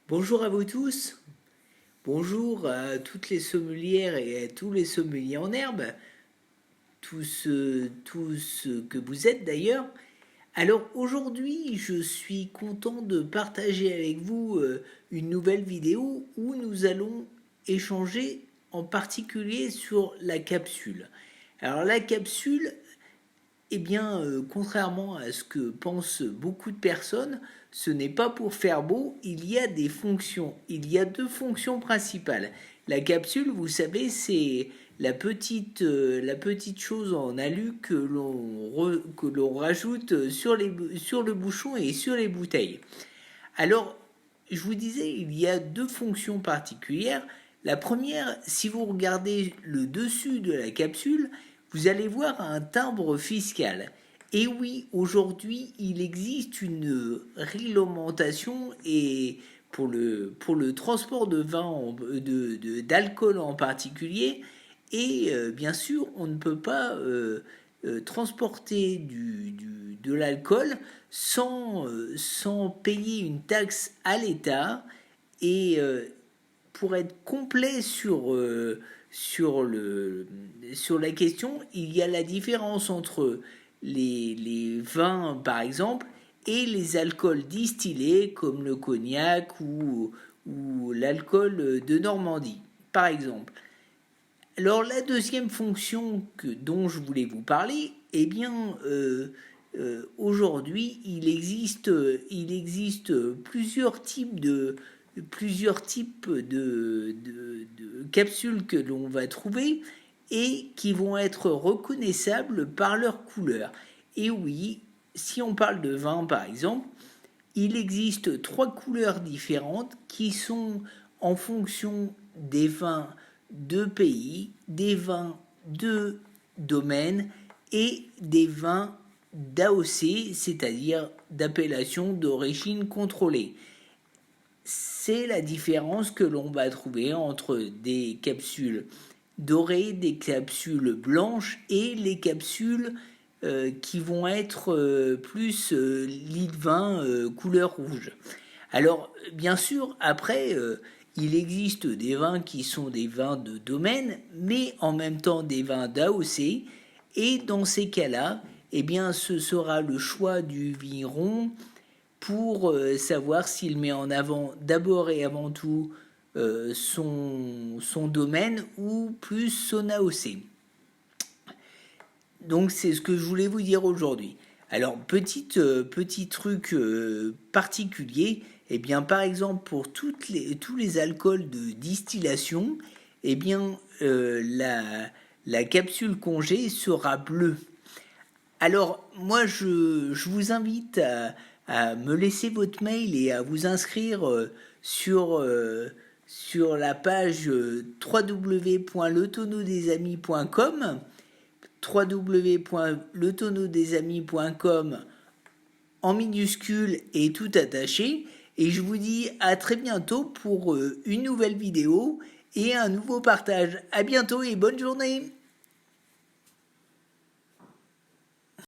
Bonjour à vous tous, bonjour à toutes les sommelières et à tous les sommeliers en herbe, tous que vous êtes d'ailleurs. Alors aujourd'hui, je suis content de partager avec vous une nouvelle vidéo où nous allons échanger en particulier sur la capsule. Alors la capsule, eh bien, contrairement à ce que pensent beaucoup de personnes, ce n'est pas pour faire beau, il y a des fonctions. Il y a deux fonctions principales. La capsule, vous savez, c'est la petite chose en alu que l'on rajoute sur le bouchon et sur les bouteilles. Alors, je vous disais, il y a deux fonctions particulières. La première, si vous regardez le dessus de la capsule, vous allez voir un timbre fiscal. Et oui, aujourd'hui, il existe une réglementation et pour le transport de vin, d'alcool en particulier. Et bien sûr, on ne peut pas transporter de l'alcool sans payer une taxe à l'État. Et pour être complet sur la question, il y a la différence entre les vins, par exemple, et les alcools distillés, comme le cognac ou l'alcool de Normandie, par exemple. Alors la deuxième fonction dont je voulais vous parler, eh bien, aujourd'hui, il existe plusieurs types de capsules que l'on va trouver et qui vont être reconnaissables par leur couleur. Et oui, si on parle de vin par exemple, il existe trois couleurs différentes qui sont en fonction des vins de pays, des vins de domaine et des vins d'AOC, c'est-à-dire d'appellation d'origine contrôlée. C'est la différence que l'on va trouver entre des capsules dorées, des capsules blanches et les capsules qui vont être plus lit de vin couleur rouge. Alors, bien sûr, après, il existe des vins qui sont des vins de domaine, mais en même temps des vins d'AOC. Et dans ces cas-là, eh bien, ce sera le choix du vigneron pour savoir s'il met en avant d'abord et avant tout son domaine ou plus son AOC. Donc c'est ce que je voulais vous dire aujourd'hui. Alors petit truc particulier, eh bien par exemple pour tous les alcools de distillation, eh bien la capsule congé sera bleue. Alors moi je vous invite à me laisser votre mail et à vous inscrire sur la page www.letonneaudesAmis.com www.letonneaudesAmis.com en minuscule et tout attaché. Et je vous dis à très bientôt pour une nouvelle vidéo et un nouveau partage. À bientôt et bonne journée.